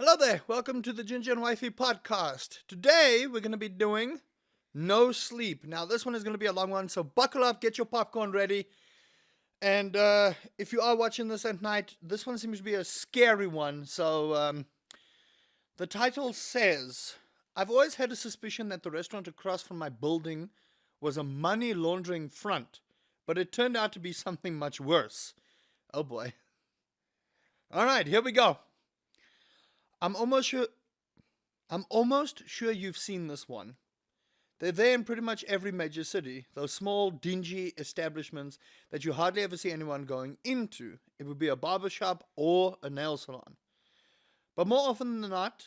Hello there, welcome to the Ginger and Wifey Podcast. Today we're going to be doing No Sleep. Now, this one is going to be a long one, so buckle up, get your popcorn ready. And if you are watching this at night, this one seems to be a scary one. So, the title says, I've always had a suspicion that the restaurant across from my building was a money laundering front, but it turned out to be something much worse. Oh boy. All right, here we go. I'm almost sure you've seen this one. They're there in pretty much every major city, those small, dingy establishments that you hardly ever see anyone going into. It would be a barber shop or a nail salon. But more often than not,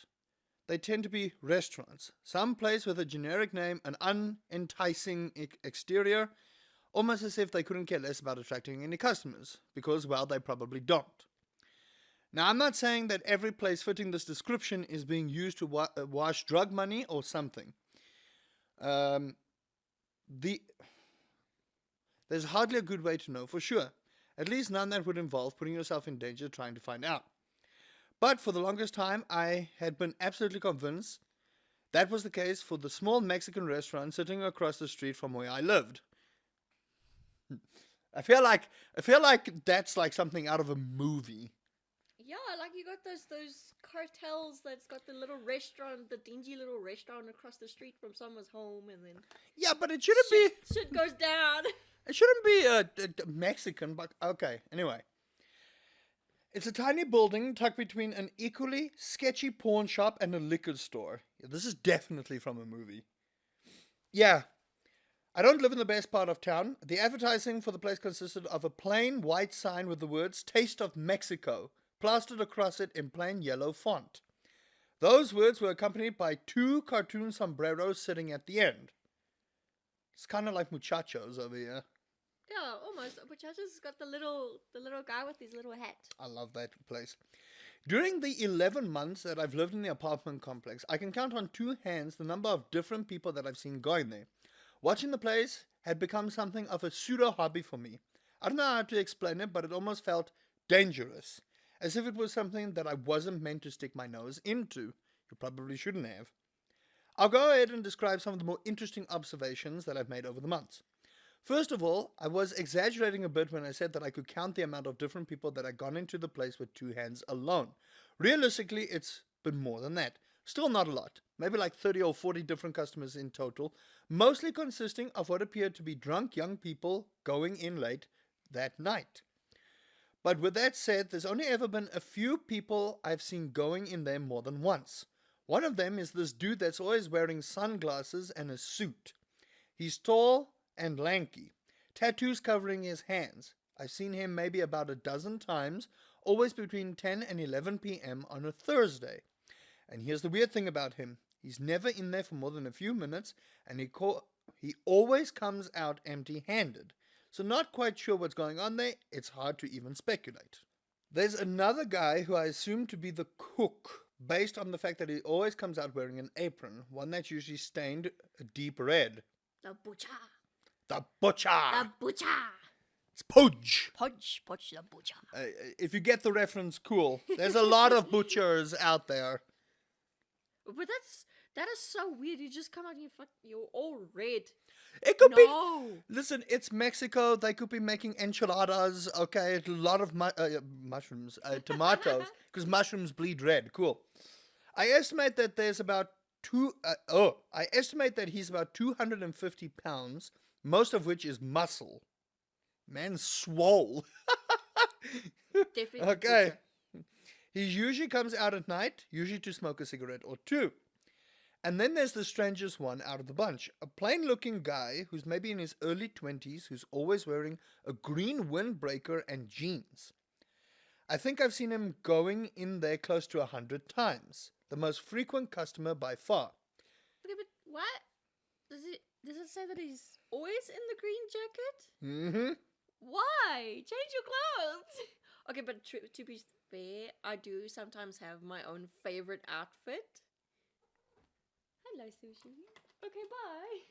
they tend to be restaurants. Some place with a generic name, an unenticing exterior, almost as if they couldn't care less about attracting any customers, because, well, they probably don't. Now, I'm not saying that every place fitting this description is being used to wash drug money or something. There's hardly a good way to know for sure. At least none that would involve putting yourself in danger trying to find out. But for the longest time, I had been absolutely convinced that was the case for the small Mexican restaurant sitting across the street from where I lived. I feel like that's like something out of a movie. Yeah, like you got those cartels that's got the little restaurant, the dingy little restaurant across the street from someone's home, and then Yeah, but it shouldn't be. shit goes down. It shouldn't be Mexican, but okay. Anyway, it's a tiny building tucked between an equally sketchy pawn shop and a liquor store. Yeah, this is definitely from a movie. Yeah, I don't live in the best part of town. The advertising for the place consisted of a plain white sign with the words "Taste of Mexico" plastered across it in plain yellow font. Those words were accompanied by two cartoon sombreros sitting at the end. It's kind of like muchachos over here. Yeah, almost. But I just got the little guy with his little hat. I love that place. During the 11 months that I've lived in the apartment complex, I can count on two hands the number of different people that I've seen going there. Watching the place had become something of a pseudo hobby for me. I don't know how to explain it, but it almost felt dangerous. As if it was something that I wasn't meant to stick my nose into. You probably shouldn't have. I'll go ahead and describe some of the more interesting observations that I've made over the months. First of all, I was exaggerating a bit when I said that I could count the amount of different people that had gone into the place with two hands alone. Realistically, it's been more than that. Still not a lot. Maybe like 30 or 40 different customers in total, mostly consisting of what appeared to be drunk young people going in late that night. But with that said, there's only ever been a few people I've seen going in there more than once. One of them is this dude that's always wearing sunglasses and a suit. He's tall and lanky, tattoos covering his hands. I've seen him maybe about a dozen times, always between 10 and 11 p.m. on a Thursday. And here's the weird thing about him. He's never in there for more than a few minutes, and he always comes out empty-handed. So not quite sure what's going on there. It's hard to even speculate. There's another guy who I assume to be the cook, based on the fact that he always comes out wearing an apron, one that's usually stained a deep red. The butcher. The butcher! The butcher. It's Pudge! Pudge the butcher. If you get the reference, cool. There's a lot of butchers out there. But that is so weird. You just come out and you're all red. It could be. Listen, It's Mexico. They could be making enchiladas. Okay, a lot of mushrooms, tomatoes, because mushrooms bleed red. Cool. I estimate that there's about I estimate that he's about 250 pounds, most of which is muscle. Man's swole. Definitely. Okay. He usually comes out at night, usually to smoke a cigarette or two. And then there's the strangest one out of the bunch. A plain-looking guy who's maybe in his early 20s, who's always wearing a green windbreaker and jeans. I think I've seen him going in there close to 100 times. The most frequent customer by far. Okay, but what? Does it say that he's always in the green jacket? Mm-hmm. Why? Change your clothes. Okay, but to be fair, I do sometimes have my own favorite outfit. Hello, Sushi. Okay, bye.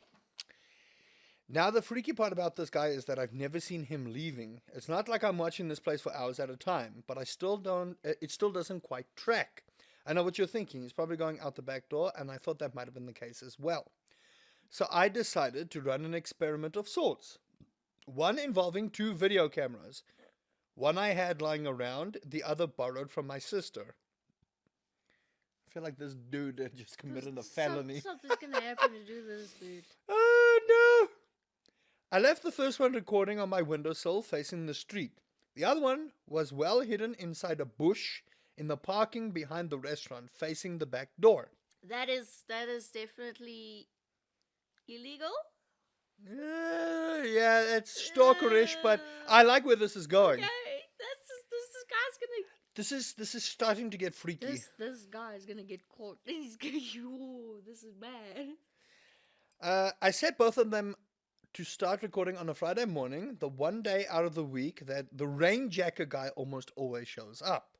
Now, the freaky part about this guy is that I've never seen him leaving. It's not like I'm watching this place for hours at a time, but it still doesn't quite track. I know what you're thinking. He's probably going out the back door, and I thought that might have been the case as well. So I decided to run an experiment of sorts. One involving two video cameras. One I had lying around, the other borrowed from my sister. I feel like this dude had just committed a felony. Something's gonna happen to do this, dude. Oh no! I left the first one recording on my windowsill facing the street. The other one was well hidden inside a bush in the parking behind the restaurant facing the back door. That is definitely illegal. Yeah, it's stalkerish, but I like where this is going. Okay, this guy's gonna. This is starting to get freaky. This guy's gonna get caught. He's gonna. This is bad. I set both of them to start recording on a Friday morning, the one day out of the week that the rain jacket guy almost always shows up.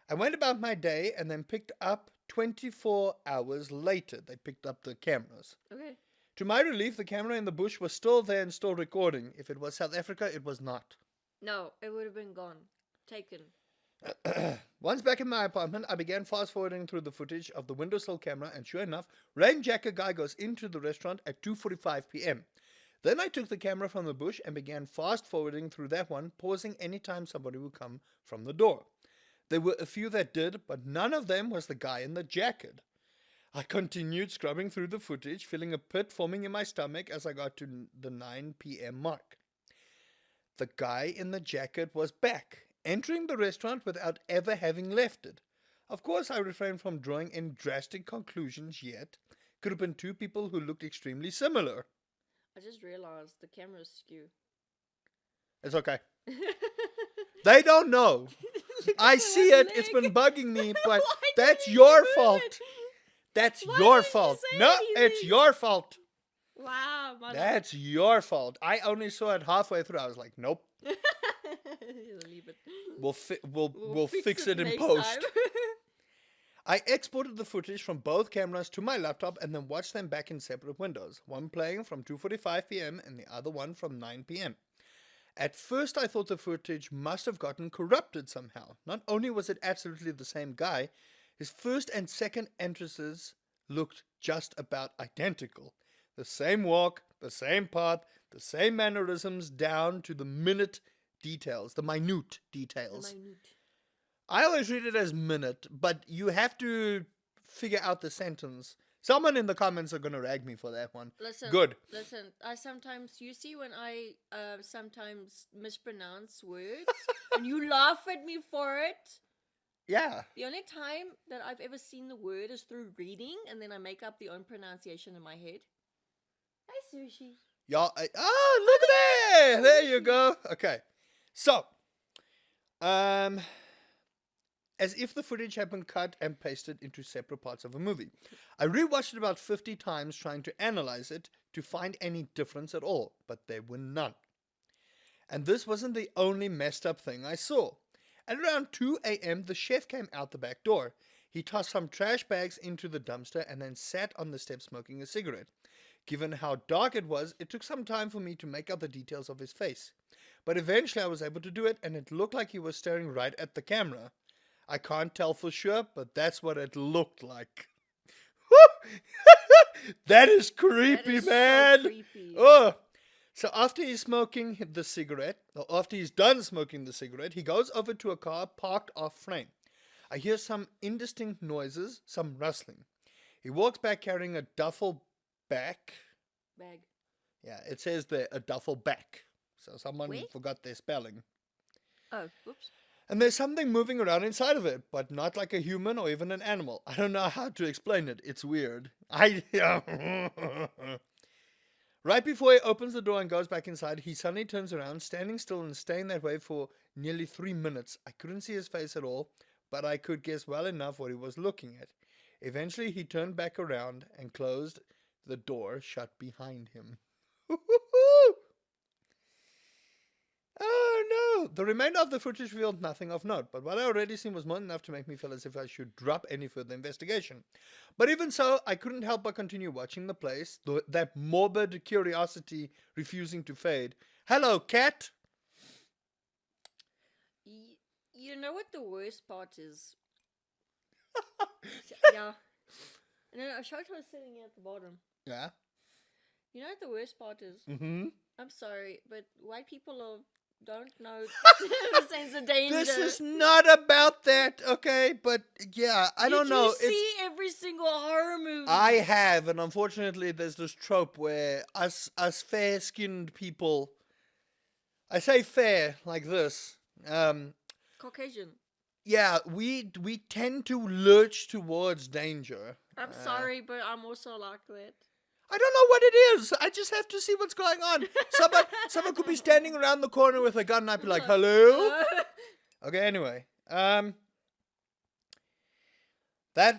I went about my day and then picked up 24 hours later. They picked up the cameras. Okay. To my relief, the camera in the bush was still there and still recording. If it was South Africa, it was not. No, it would have been gone. Taken. Once back in my apartment, I began fast forwarding through the footage of the windowsill camera, and sure enough, rain jacket guy goes into the restaurant at 2:45 p.m. Then I took the camera from the bush and began fast forwarding through that one, pausing anytime somebody would come from the door. There were a few that did, but none of them was the guy in the jacket. I continued scrubbing through the footage, feeling a pit forming in my stomach as I got to the 9 p.m. mark. The guy in the jacket was back, entering the restaurant without ever having left it. Of course, I refrained from drawing any drastic conclusions yet. Could have been two people who looked extremely similar. I just realized the camera's skew. It's okay. They don't know. I see it. Leg. It's been bugging me, but Why that's didn't you your move fault. it? That's Why your didn't you fault. say No, anything? it's your fault. Wow, mother. That's your fault. I only saw it halfway through. I was like, nope. Leave it. We'll fix it in next post. time. I exported the footage from both cameras to my laptop and then watched them back in separate windows, one playing from 2:45 p.m. and the other one from 9 p.m. At first I thought the footage must have gotten corrupted somehow. Not only was it absolutely the same guy, his first and second entrances looked just about identical. The same walk, the same path, the same mannerisms down to the minute details, the minute details. I always read it as minute, but you have to figure out the sentence. Someone in the comments are going to rag me for that one. Listen, Good. Listen, I sometimes, you see when I sometimes mispronounce words, and you laugh at me for it. Yeah. The only time that I've ever seen the word is through reading, and then I make up the own pronunciation in my head. Hey, Sushi. Y'all, look at there! There you go. Okay. So, as if the footage had been cut and pasted into separate parts of a movie. I rewatched it about 50 times trying to analyze it to find any difference at all, but there were none. And this wasn't the only messed up thing I saw. At around 2 a.m., the chef came out the back door. He tossed some trash bags into the dumpster and then sat on the step smoking a cigarette. Given how dark it was, it took some time for me to make out the details of his face. But eventually I was able to do it, and it looked like he was staring right at the camera. I can't tell for sure, but that's what it looked like. That is creepy, That is man. so creepy. Oh. So after he's smoking the cigarette, or after he's done smoking the cigarette, he goes over to a car parked off frame. I hear some indistinct noises, some rustling. He walks back carrying a duffel bag. Yeah, it says there, a duffel bag. So someone Where? forgot their spelling. Oh, whoops. And there's something moving around inside of it, but not like a human or even an animal. I don't know how to explain it. It's weird. Right before he opens the door and goes back inside, he suddenly turns around, standing still and staying that way for nearly 3 minutes. I couldn't see his face at all, but I could guess well enough what he was looking at. Eventually, he turned back around and closed the door shut behind him. Oh no! The remainder of the footage revealed nothing of note, but what I already seen was more than enough to make me feel as if I should drop any further investigation. But even so, I couldn't help but continue watching the place, that morbid curiosity refusing to fade. Hello, cat! You know what the worst part is? Yeah. And then Ashoka was sitting at the bottom. Yeah. You know what the worst part is? Mm-hmm. I'm sorry, but white people don't know the sense of danger. This is not about that, okay? But yeah, I don't know. Did you see every single horror movie? I have, and unfortunately, there's this trope where us fair-skinned people, I say fair like this, Caucasian. yeah, we tend to lurch towards danger. I'm sorry, but I'm also like that. I don't know what it is. I just have to see what's going on. Someone could be standing around the corner with a gun, and I'd be like, "Hello." Okay. Anyway, that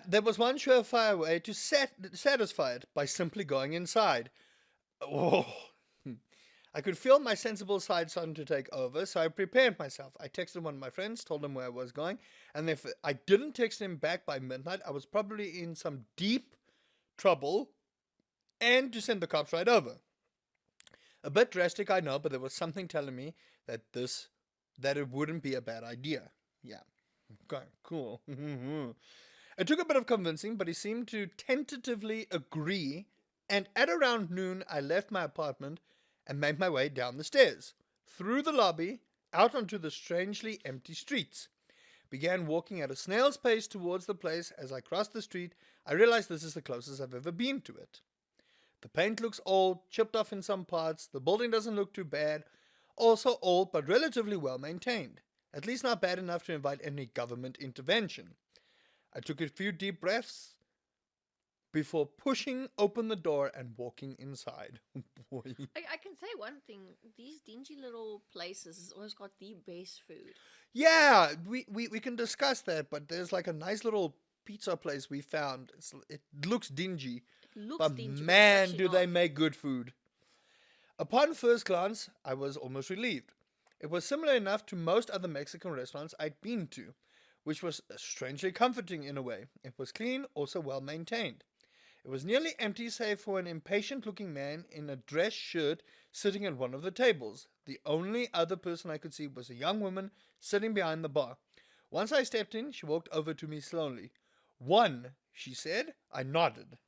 there was one surefire way to satisfy it by simply going inside. Oh. I could feel my sensible side starting to take over, so I prepared myself. I texted one of my friends, told him where I was going, and if I didn't text him back by midnight, I was probably in some deep trouble, and to send the cops right over. A bit drastic, I know, but there was something telling me that it wouldn't be a bad idea. Yeah. Okay, cool. It took a bit of convincing, but he seemed to tentatively agree, and at around noon, I left my apartment and made my way down the stairs, through the lobby, out onto the strangely empty streets. Began walking at a snail's pace towards the place. As I crossed the street, I realized this is the closest I've ever been to it. The paint looks old, chipped off in some parts. The building doesn't look too bad. Also old, but relatively well maintained. At least not bad enough to invite any government intervention. I took a few deep breaths before pushing open the door and walking inside. Boy. I can say one thing. These dingy little places has always got the best food. Yeah, we can discuss that, but there's like a nice little pizza place we found. It looks dingy. It looks But dingy, man, but do they make good food. Upon first glance, I was almost relieved. It was similar enough to most other Mexican restaurants I'd been to, which was strangely comforting in a way. It was clean, also well maintained. It was nearly empty save for an impatient-looking man in a dress shirt sitting at one of the tables. The only other person I could see was a young woman sitting behind the bar. Once I stepped in, she walked over to me slowly. "One," she said. I nodded.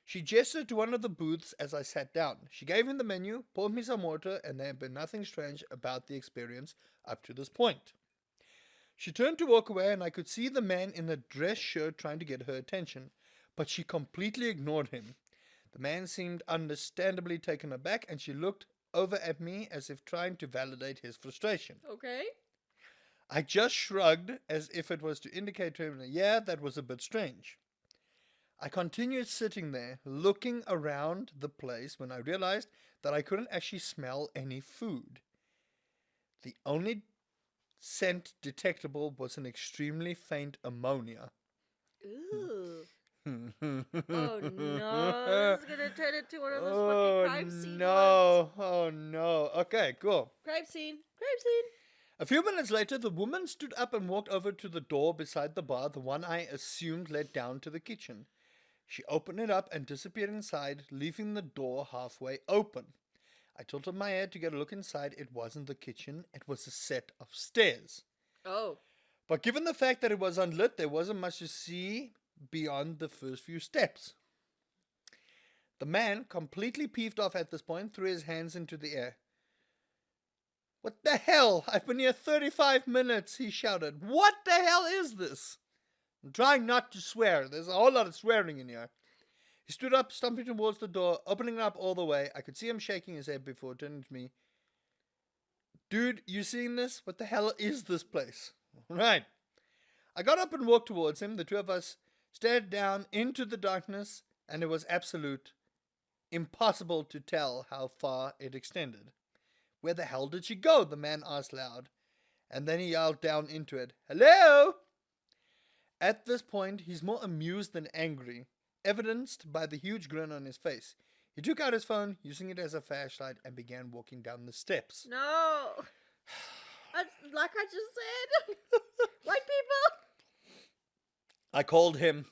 She gestured to one of the booths as I sat down. She gave me the menu, poured me some water, and there had been nothing strange about the experience up to this point. She turned to walk away, and I could see the man in the dress shirt trying to get her attention, but she completely ignored him. The man seemed understandably taken aback, and she looked over at me as if trying to validate his frustration. Okay. I just shrugged as if it was to indicate to him, yeah, that was a bit strange. I continued sitting there, looking around the place when I realized that I couldn't actually smell any food. The only scent detectable was an extremely faint ammonia. Ooh. Oh no, this is gonna turn into one of those fucking crime scene ones. Oh no. Okay, cool. Crime scene. Crime scene. A few minutes later, the woman stood up and walked over to the door beside the bar, the one I assumed led down to the kitchen. She opened it up and disappeared inside, leaving the door halfway open. I tilted my head to get a look inside. It wasn't the kitchen, it was a set of stairs. Oh. But given the fact that it was unlit, there wasn't much to see beyond the first few steps. The man, completely peeved off at this point, threw his hands into the air. "What the hell? I've been here 35 minutes, he shouted. "What the hell is this?" I'm trying not to swear. There's a whole lot of swearing in here. He stood up, stumping towards the door, opening it up all the way. I could see him shaking his head before turning to me. "Dude, you seeing this? What the hell is this place?" Right. I got up and walked towards him. The two of us stared down into the darkness, and it was absolute impossible to tell how far it extended. "Where the hell did she go?" the man asked loud. And then he yelled down into it, "Hello?" At this point, he's more amused than angry, evidenced by the huge grin on his face. He took out his phone, using it as a flashlight, and began walking down the steps. No. Like I just said. White people. I called him.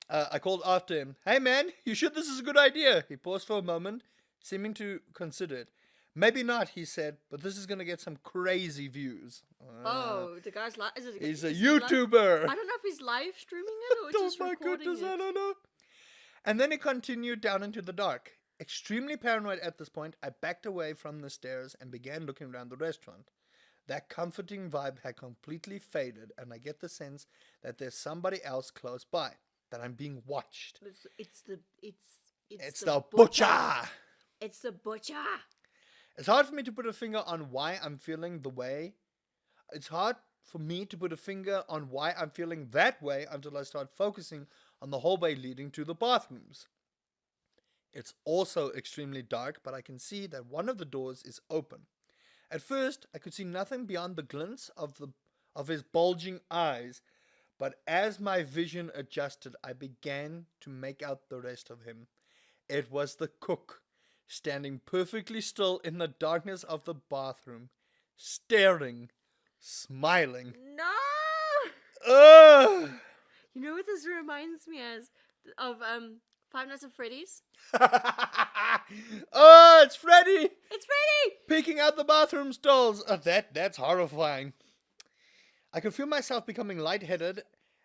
I called after him. "Hey man, you sure this is a good idea?" He paused for a moment, seeming to consider it. Maybe not, he said, but this is going to get some crazy views. Oh, the guy's live. He's a is he live? YouTuber. I don't know if he's live streaming it or Oh just my recording goodness, I it. don't know. And then it continued down into the dark. Extremely paranoid at this point, I backed away from the stairs and began looking around the restaurant. That comforting vibe had completely faded, and I get the sense that there's somebody else close by, that I'm being watched. It's the butcher! It's the butcher. It's hard for me to put a finger on why I'm feeling the way. It's hard for me to put a finger on why I'm feeling that way until I start focusing on the hallway leading to the bathrooms. It's also extremely dark, but I can see that one of the doors is open. At first, I could see nothing beyond the glints of his bulging eyes, but as my vision adjusted, I began to make out the rest of him. It was the cook, standing perfectly still in the darkness of the bathroom, staring, smiling. No! Ugh! You know what this reminds me of Five Nights at Freddy's? Oh, it's Freddy! It's Freddy! Peeking out the bathroom stalls. That's horrifying. I could feel myself becoming lightheaded,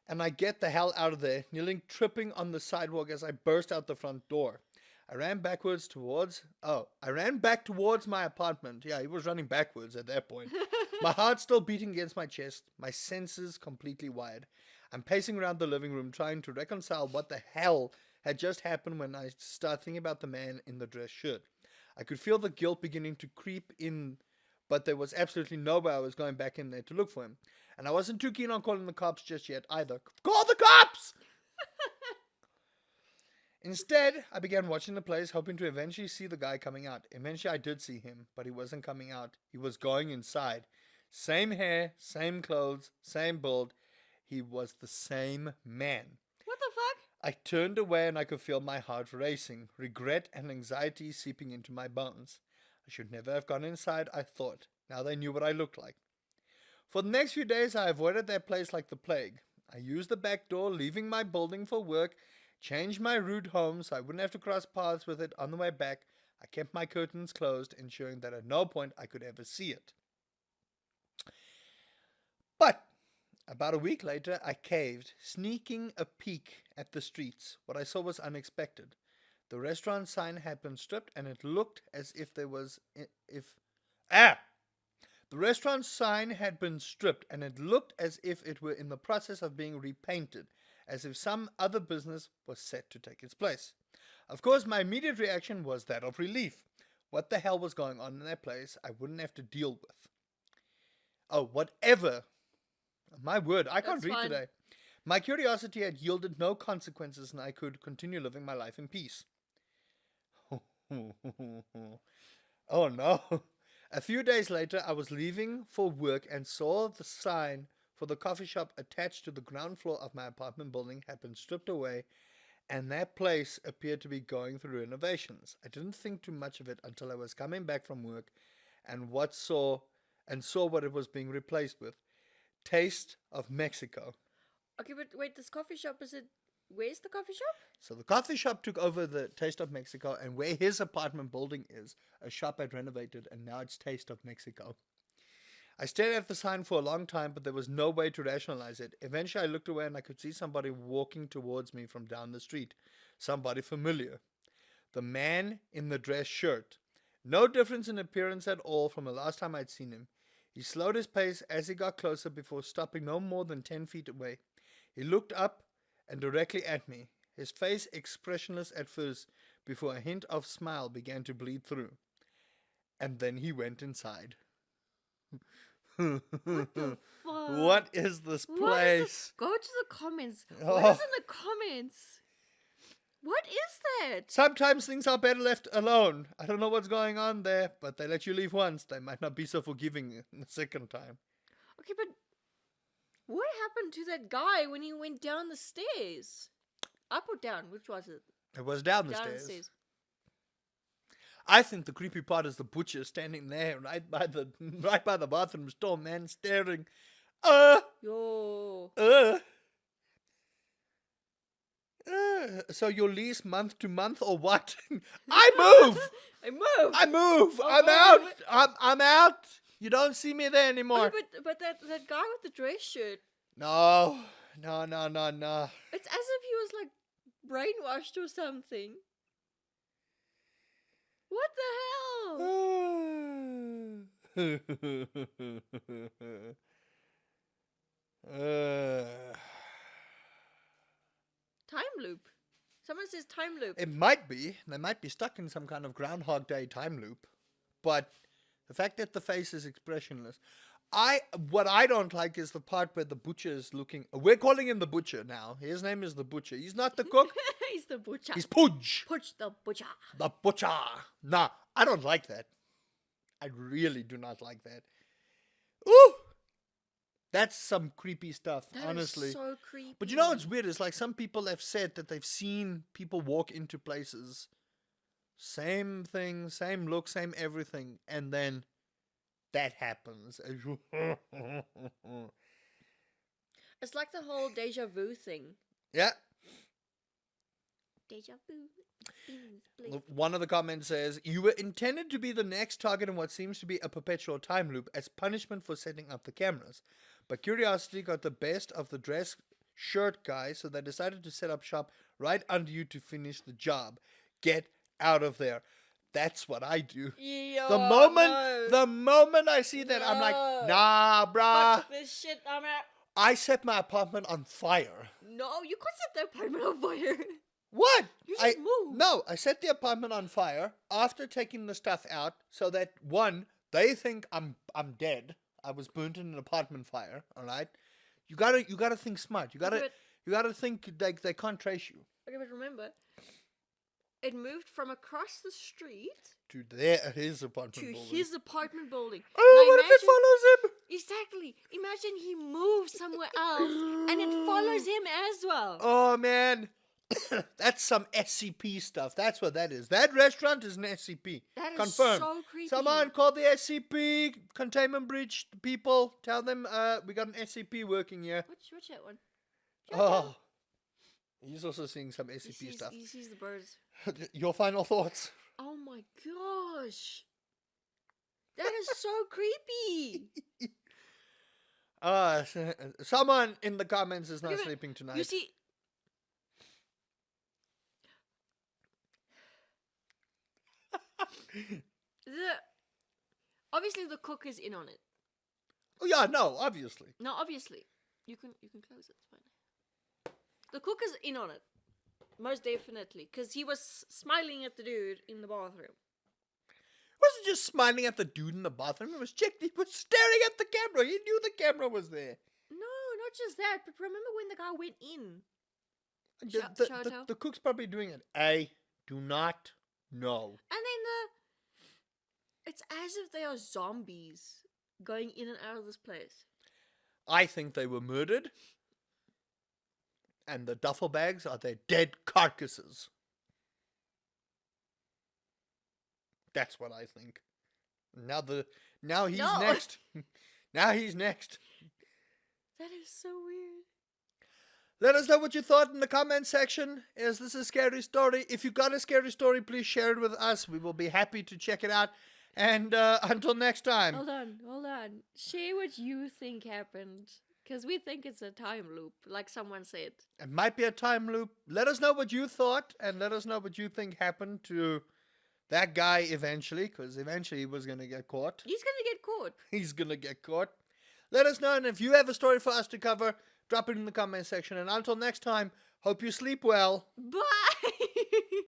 and I get the hell out of there, nearly tripping on the sidewalk as I burst out the front door. I ran back towards my apartment. Yeah, he was running backwards at that point. My heart still beating against my chest, my senses completely wired. I'm pacing around the living room trying to reconcile what the hell had just happened when I start thinking about the man in the dress shirt. I could feel the guilt beginning to creep in, but there was absolutely no way I was going back in there to look for him. And I wasn't too keen on calling the cops just yet either. Call the cops! Instead, I began watching the place, hoping to eventually see the guy coming out. Eventually, I did see him, but he wasn't coming out. He was going inside. Same hair, same clothes, same build. He was the same man. What the fuck? I turned away and I could feel my heart racing, regret and anxiety seeping into my bones. I should never have gone inside, I thought. Now they knew what I looked like. For the next few days, I avoided that place like the plague. I used the back door, leaving my building for work, changed my route home so I wouldn't have to cross paths with it on the way back. I kept my curtains closed, ensuring that at no point I could ever see it. But about a week later, I caved, sneaking a peek at the streets. What I saw was unexpected. The restaurant sign had been stripped, and it looked as if there was... The restaurant sign had been stripped, and it looked as if it were in the process of being repainted, as if some other business was set to take its place. Of course, my immediate reaction was that of relief. What the hell was going on in that place I wouldn't have to deal with. Oh, whatever. My word, I can't read today. My curiosity had yielded no consequences, and I could continue living my life in peace. Oh no. A few days later, I was leaving for work and saw the sign for the coffee shop attached to the ground floor of my apartment building had been stripped away, and that place appeared to be going through renovations. I didn't think too much of it until I was coming back from work and saw what it was being replaced with. Taste of Mexico. Okay, but wait, this coffee shop, where's the coffee shop? So the coffee shop took over the Taste of Mexico, and where his apartment building is, a shop had renovated, and now it's Taste of Mexico. I stared at the sign for a long time, but there was no way to rationalize it. Eventually I looked away and I could see somebody walking towards me from down the street. Somebody familiar. The man in the dress shirt. No difference in appearance at all from the last time I'd seen him. He slowed his pace as he got closer before stopping no more than 10 feet away. He looked up and directly at me, his face expressionless at first, before a hint of smile began to bleed through. And then he went inside. What the fuck? What is this place? Go to the comments. Oh. What is in the comments? What is that? Sometimes things are better left alone. I don't know what's going on there, but they let you leave once. They might not be so forgiving the second time. Okay, but what happened to that guy when he went down the stairs? Up or down? Which was it? It was down the stairs. I think the creepy part is the butcher standing there right by the bathroom door, man, staring. Yo. So your lease month to month or what? I move. I move. I move. Oh, I'm oh, out. I'm out. You don't see me there anymore. Okay, but that guy with the dress shirt, No. it's as if he was like brainwashed or something. What the hell? Time loop. Someone says time loop. It might be. They might be stuck in some kind of Groundhog Day time loop. But the fact that the face is expressionless. What I don't like is the part where the butcher is looking. We're calling him the butcher now. His name is the butcher. He's not the cook. He's the butcher. He's Pudge. Pudge the butcher. The butcher. Nah, I don't like that. I really do not like that. Ooh! That's some creepy stuff, That honestly. is so creepy. But you know what's weird? It's like some people have said that they've seen people walk into places. Same thing, same look, same everything. And then that happens. It's like the whole deja vu thing. Yeah. Deja vu. One of the comments says, you were intended to be the next target in what seems to be a perpetual time loop as punishment for setting up the cameras. But curiosity got the best of the dress shirt guy, so they decided to set up shop right under you to finish the job. Get out of there. That's what I do. Yo, The moment I see that, I'm like, nah, bruh. Fuck this shit, I'm out. I set my apartment on fire. No, you can't set the apartment on fire. What? You just move. No, I set the apartment on fire after taking the stuff out so that, one, they think I'm dead. I was burnt in an apartment fire, all right? You gotta think smart. You gotta think like they can't trace you. Okay, but remember, it moved from across the street To his apartment building. his apartment building. Oh, Now what if it follows him? Exactly. Imagine he moves somewhere else and it follows him as well. Oh, man. That's some SCP stuff. That's what that is. That restaurant is an SCP. That is Confirmed. so creepy. Someone call the SCP containment breach people. Tell them we got an SCP working here. What's that one? Oh. He's also seeing some SCP stuff. He sees the birds. Your final thoughts? Oh my gosh. That is so creepy. Someone in the comments is not Okay, but sleeping tonight. You see, obviously the cook is in on it. Oh yeah, no, obviously. No, obviously. You can close it, it's fine. The cook is in on it. Most definitely. Because he was smiling at the dude in the bathroom. He wasn't just smiling at the dude in the bathroom. He was staring at the camera. He knew the camera was there. No, not just that, but remember when the guy went in? The cook's probably doing it. I do not know. And then it's as if they are zombies going in and out of this place. I think they were murdered. And the duffel bags are their dead carcasses. That's what I think. Now he's next. Now he's next. That is so weird. Let us know what you thought in the comment section. Is this a scary story? If you got a scary story, please share it with us. We will be happy to check it out. And until next time. Hold on. Share what you think happened. Because we think it's a time loop, like someone said. It might be a time loop. Let us know what you thought, and let us know what you think happened to that guy eventually, because eventually he was going to get caught. He's going to get caught. He's going to get caught. Let us know, and if you have a story for us to cover, drop it in the comment section. And until next time, hope you sleep well. Bye!